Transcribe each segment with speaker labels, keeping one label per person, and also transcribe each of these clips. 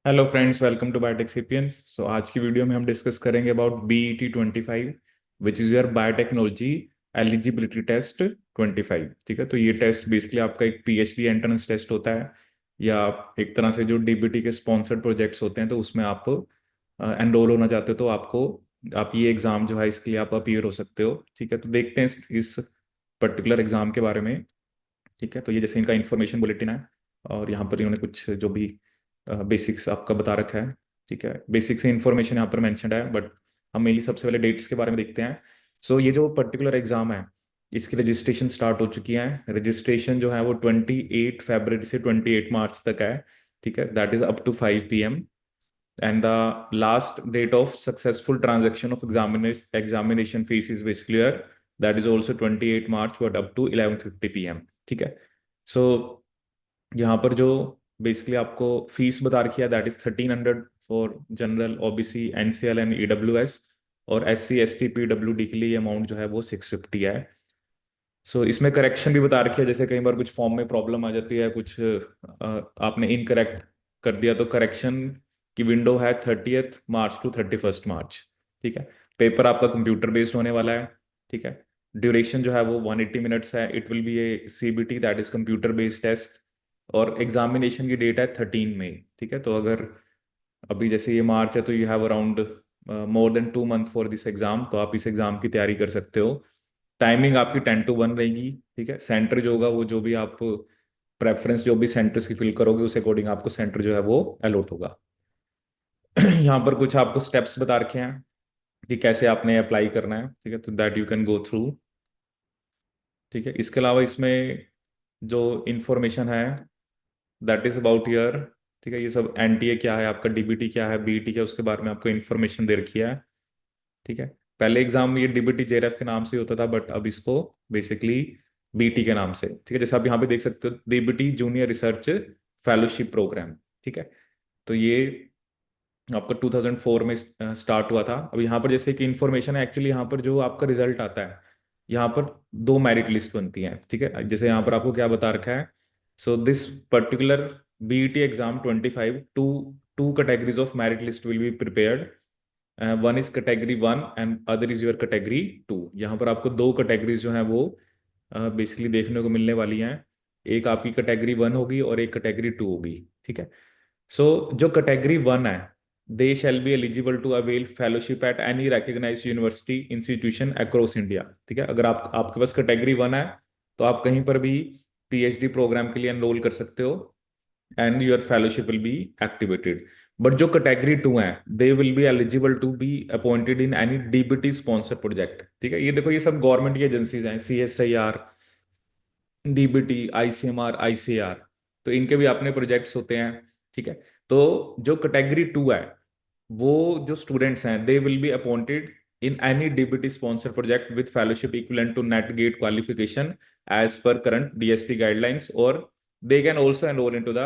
Speaker 1: Hello friends, welcome to Biotech Sapiens. So आज की video में हम डिस्कस करेंगे about BET 25, which is your biotechnology eligibility test 25। ठीक है, तो ये टेस्ट बेसिकली आपका एक PhD एंट्रेंस टेस्ट होता है, या एक तरह से जो DBT के स्पॉन्सर्ड प्रोजेक्ट्स होते हैं तो उसमें आप एनरोल होना चाहते हो तो आपको आप ये एग्ज़ाम जो है इसके लिए आप अपीयर हो सकते हो। ठीक है, तो देखते हैं इस पर्टिकुलर एग्ज़ाम के बारे में। ठीक है, तो ये जैसे इनका इन्फॉर्मेशन बुलेटिन है, और यहाँ पर इन्होंने कुछ जो भी बेसिक्स आपका बता रखा है। ठीक है, बेसिक्स इन्फॉर्मेशन यहाँ पर मैंशनड है, बट हम मेनली सबसे पहले डेट्स के बारे में देखते हैं। सो ये जो पर्टिकुलर एग्जाम है इसकी रजिस्ट्रेशन स्टार्ट हो चुकी है। रजिस्ट्रेशन जो है वो 28 फरवरी से 28 मार्च तक है। ठीक है, that is up to 5 PM। And the last date of successful transaction of examination fees is basically clear, that is also 28 March, but up to 11:50 PM। ठीक है, सो यहाँ पर जो बेसिकली आपको फीस बता रखी है that is 1300 for general, OBC, NCL and EWS, और SC ST PWD के लिए अमाउंट जो है वो 650 है। सो इसमें करेक्शन भी बता रखी है, जैसे कई बार कुछ फॉर्म में प्रॉब्लम आ जाती है, कुछ आपने इनकरेक्ट कर दिया तो करेक्शन की विंडो है 30 मार्च टू 31 मार्च। ठीक है, पेपर आपका कंप्यूटर बेस्ड होने वाला है। ठीक है, ड्यूरेशन जो है वो 180 मिनट्स है। It will be a CBT, that is computer based test, और एग्जामिनेशन की डेट है 13 मई। ठीक है, तो अगर अभी जैसे ये मार्च है तो you have around more than 2 month for this exam, तो आप इस एग्जाम की तैयारी कर सकते हो। टाइमिंग आपकी 10 to 1 रहेगी। ठीक है, सेंटर जो होगा वो जो भी आप प्रेफरेंस जो भी सेंटर्स की फिल करोगे उस अकॉर्डिंग आपको सेंटर जो है वो अलॉट होगा। यहाँ पर कुछ आपको स्टेप्स बता रखे हैं कि कैसे आपने अप्लाई करना है। ठीक है, तो that you can go through. ठीक है, इसके अलावा इसमें जो इंफॉर्मेशन है दैट इज अबाउट ईयर। ठीक है, ये सब NTA क्या है, आपका DBT क्या है, BET क्या है, उसके बारे में आपको इन्फॉर्मेशन दे रखी है। ठीक है, पहले एग्जाम ये DBT JRF के नाम से होता था, बट अब इसको बेसिकली BT के नाम से। ठीक है, जैसे आप यहाँ पे देख सकते हो, DBT junior research fellowship program. ठीक है, तो ये आपका 2004 में स्टार्ट हुआ था। अब यहाँ पर जैसे कि इंफॉर्मेशन है, एक्चुअली यहाँ पर जो आपका रिजल्ट आता है, यहाँ पर दो मेरिट लिस्ट बनती हैं। ठीक है, जैसे यहाँ पर आपको क्या बता रखा है, so this particular BET exam 25, two two categories of merit list will be prepared. One is category 1 and other is your category 2। यहाँ पर आपको दो कैटेगरीज जो हैं वो बेसिकली देखने को मिलने वाली हैं। एक आपकी कैटेगरी 1 होगी और एक कैटेगरी 2 होगी। ठीक है, सो जो कैटेगरी 1 है, they shall be eligible to avail fellowship at any recognised university institution across India. ठीक है, अगर आपके पास कैटेगरी 1 है तो आप कहीं पर भी PhD प्रोग्राम के लिए एनरोल कर सकते हो, and your fellowship will be activated. But जो कैटेगरी 2 है, they will be eligible to be appointed in any DBT sponsor project. ठीक है, ये देखो ये सब गवर्नमेंट की एजेंसीज हैं, CSIR, DBT, ICMR, ICAR, तो इनके भी अपने प्रोजेक्ट्स होते हैं। ठीक है, तो जो कैटेगरी 2 है वो जो स्टूडेंट्स हैं they will be appointed in any DBT sponsor project with fellowship equivalent to NET GATE qualification as per current DST guidelines, और they can also enrol into the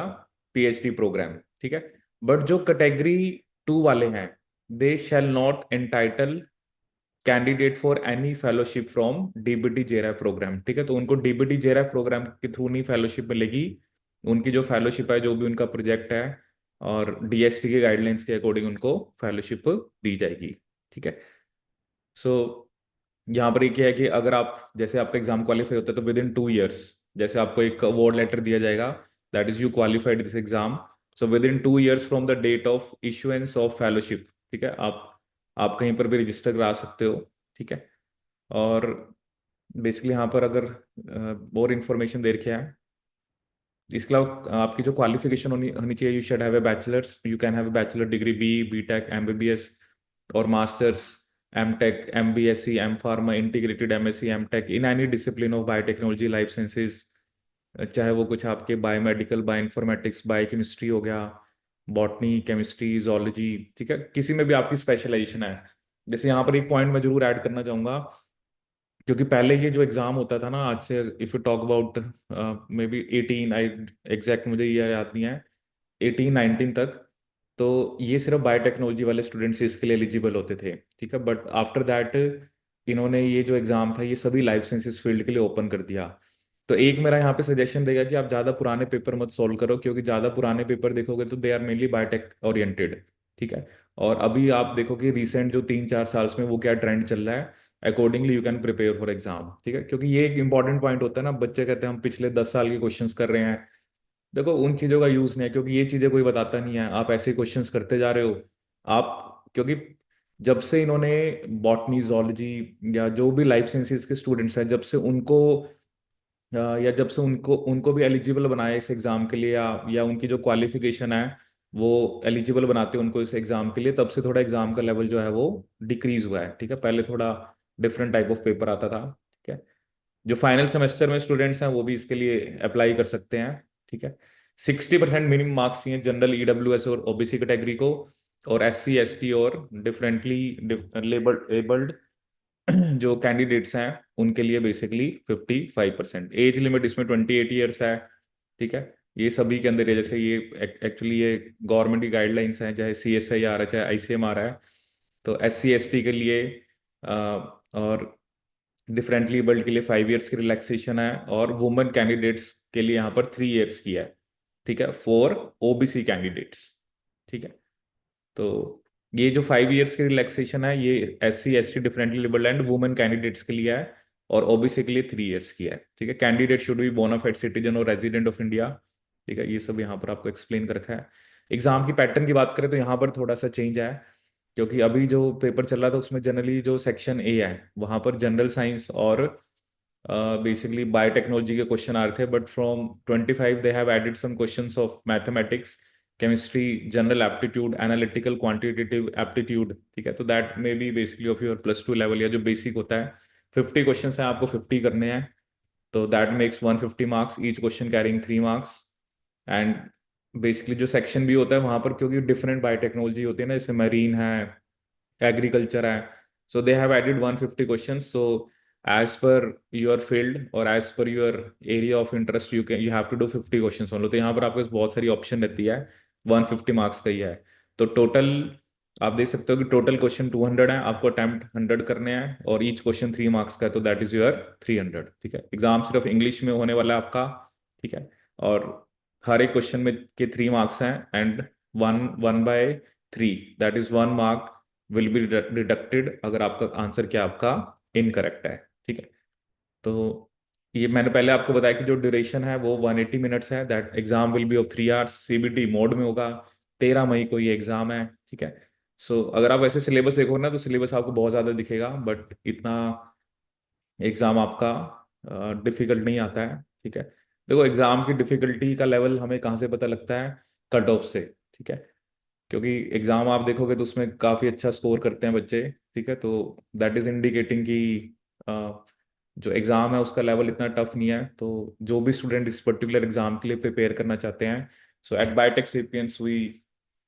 Speaker 1: PhD programme. ठीक है, but जो category 2 वाले हैं, they shall not entitle candidate for any fellowship from DBT JRF programme. ठीक है, तो उनको DBT JRF प्रोग्राम के थ्रू नहीं फेलोशिप मिलेगी। उनकी जो फेलोशिप है, जो भी उनका प्रोजेक्ट है और DST के गाइडलाइंस के अकॉर्डिंग उनको फेलोशिप दी जाएगी। ठीक है, सो यहाँ पर ये क्या है कि अगर आप जैसे आपका एग्जाम क्वालिफाई होता है तो विद इन 2 ईयर्स जैसे आपको एक अवार्ड लेटर दिया जाएगा, that is you qualified this exam. So within 2 years from the date of issuance of fellowship, ठीक है, आप कहीं पर भी रजिस्टर करा सकते हो। ठीक है, और बेसिकली यहाँ पर अगर और इंफॉर्मेशन दे रखी है, इसके अलावा आपकी जो क्वालिफिकेशन होनी होनी चाहिए, you should have a bachelors, you can have a bachelor degree, BTech, MBBS और masters, M.Tech, MBSc, M.Pharma, integrated MSc, M.Tech in any discipline of biotechnology, life sciences, चाहे वो कुछ आपके बायोमेडिकल, बायोइन्फॉर्मेटिक्स, बायोकेमिस्ट्री हो गया, बॉटनी, केमिस्ट्री, जोलॉजी। ठीक है, किसी में भी आपकी स्पेशलाइजेशन है। जैसे यहाँ पर एक पॉइंट मैं जरूर ऐड करना चाहूंगा, क्योंकि पहले ये जो एग्जाम होता था ना, आज से if you talk about may be 18, I exact मुझे ये याद नहीं है, 18-19 तक, तो ये सिर्फ बायोटेक्नोलॉजी वाले स्टूडेंट्स इसके लिए एलिजिबल होते थे। ठीक है, बट आफ्टर दैट इन्होंने ये जो एग्जाम था ये सभी लाइफ साइंसेस फील्ड के लिए ओपन कर दिया। तो एक मेरा यहाँ पे सजेशन रहेगा कि आप ज़्यादा पुराने पेपर मत सॉल्व करो, क्योंकि ज़्यादा पुराने पेपर देखोगे तो they are mainly biotech oriented. ठीक है। और अभी आप देखो कि रिसेंट जो 3-4 साल में वो क्या ट्रेंड चल रहा है, accordingly you can prepare for exam. ठीक है, क्योंकि ये एक इंपॉर्टेंट पॉइंट होता है ना, बच्चे कहते हैं हम पिछले 10 साल के क्वेश्चंस कर रहे हैं। देखो उन चीज़ों का यूज़ नहीं है, क्योंकि ये चीज़ें कोई बताता नहीं है, आप ऐसे क्वेश्चंस करते जा रहे हो। आप क्योंकि जब से इन्होंने बॉटनी जोलॉजी या जो भी लाइफ साइंसेज के स्टूडेंट्स हैं, जब से उनको या जब से उनको उनको भी एलिजिबल बनाया इस एग्ज़ाम के लिए, या उनकी जो क्वालिफिकेशन है वो एलिजिबल बनाते हैं उनको इस एग्ज़ाम के लिए, तब से थोड़ा एग्ज़ाम का लेवल जो है वो डिक्रीज हुआ है। ठीक है, पहले थोड़ा डिफरेंट टाइप ऑफ पेपर आता था। ठीक है, जो फाइनल सेमेस्टर में स्टूडेंट्स हैं वो भी इसके लिए अप्लाई कर सकते हैं। ठीक है, 60% मिनिमम मार्क्स चाहिए जनरल, ईडब्ल्यूएस और ओबीसी कैटेगरी को, और एससी एसटी और डिफरेंटली एबल्ड जो कैंडिडेट्स हैं उनके लिए बेसिकली 55%। एज लिमिट इसमें 28 ईयर्स है। ठीक है, ये सभी के अंदर है, जैसे ये एक्चुअली ये गवर्नमेंट की गाइडलाइंस हैं, चाहे CSIR है चाहे ICMR है। तो SC ST के लिए और डिफरेंटली एबल्ड के लिए 5 ईयर्स की रिलैक्सेशन है, और वुमेन कैंडिडेट्स के लिए यहाँ पर 3 ईयर्स की है। ठीक है, फॉर OBC कैंडिडेट्स। ठीक है, तो ये जो 5 ईयर्स की रिलैक्सेशन है ये SC ST differently abled and women candidates के लिए है, और OBC के लिए 3 ईयर्स की है। ठीक है, candidate should be bonafide citizen और रेजिडेंट ऑफ इंडिया। ठीक है, ये सब यहाँ पर आपको एक्सप्लेन कर रखा है। एग्जाम की पैटर्न की बात करें तो यहाँ पर थोड़ा सा चेंज है, क्योंकि अभी जो पेपर चल रहा था उसमें जनरली जो सेक्शन A है वहाँ पर जनरल साइंस और बेसिकली बायोटेक्नोलॉजी के क्वेश्चन आ रहे थे, but from 25 they have added some questions of mathematics, chemistry, general aptitude, analytical quantitative aptitude. ठीक है, तो that may be basically of your +2 level, या जो बेसिक होता है। 50 क्वेश्चंस हैं, आपको 50 करने हैं, तो that makes 150 marks, each question carrying 3 marks. And basically जो सेक्शन भी होता है वहाँ पर, क्योंकि डिफरेंट बायोटेक्नोलॉजी होती है ना, जैसे मरीन है, एग्रीकल्चर है, so they have added 150 questions. So as per your field और as per your area of interest you have to do 50 questions only. तो यहाँ पर आपके पास बहुत सारी ऑप्शन रहती है, 150 मार्क्स का ही है। तो टोटल आप देख सकते हो कि टोटल क्वेश्चन 200 है, आपको अटेम्प्ट 100 करने हैं, और ईच क्वेश्चन 3 मार्क्स का है, तो दैट इज योर 300। ठीक है, एग्जाम सिर्फ इंग्लिश में होने वाला है आपका। ठीक है, और हर एक क्वेश्चन में के 3 मार्क्स हैं, and 1/3 that is 1 mark will be deducted अगर आपका आंसर क्या आपका इनकरेक्ट है। ठीक है, तो ये मैंने पहले आपको बताया कि जो ड्यूरेशन है वो 180 मिनट्स है, that exam will be of 3 hours, CBT mode में होगा। 13 मई को ये एग्जाम है। ठीक है, सो अगर आप वैसे सिलेबस देखोगे ना तो सिलेबस आपको बहुत ज़्यादा दिखेगा, बट इतना एग्ज़ाम आपका डिफिकल्ट नहीं आता है। ठीक है, देखो एग्ज़ाम की डिफिकल्टी का लेवल हमें कहाँ से पता लगता है, कट ऑफ से। ठीक है, क्योंकि एग्ज़ाम आप देखोगे तो उसमें काफ़ी अच्छा स्कोर करते हैं बच्चे। ठीक है, तो दैट इज़ इंडिकेटिंग कि जो एग्ज़ाम है उसका लेवल इतना टफ नहीं है। तो जो भी स्टूडेंट इस पर्टिकुलर एग्ज़ाम के लिए प्रिपेयर करना चाहते हैं, so at Biotech Sapiens we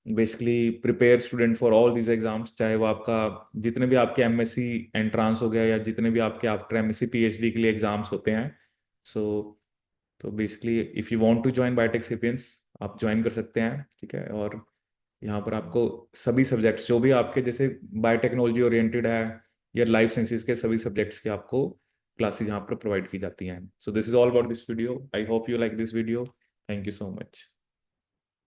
Speaker 1: basically prepare student for all these exams, चाहे वो आपका जितने भी आपके MSc एंट्रांस हो गया, या जितने भी आपके आफ्टर MSc PhD के लिए एग्जाम्स होते हैं। सो तो basically if you want to join biotech sapiens, आप ज्वाइन कर सकते हैं। ठीक है, और यहाँ पर आपको सभी सब्जेक्ट्स जो भी आपके जैसे बायोटेक्नोलॉजी ओरिएंटेड है या लाइफ साइंसेज के सभी सब्जेक्ट्स के आपको क्लासेस यहाँ पर प्रोवाइड की जाती हैं। So this is all about this video. I hope you like this video. Thank you so much.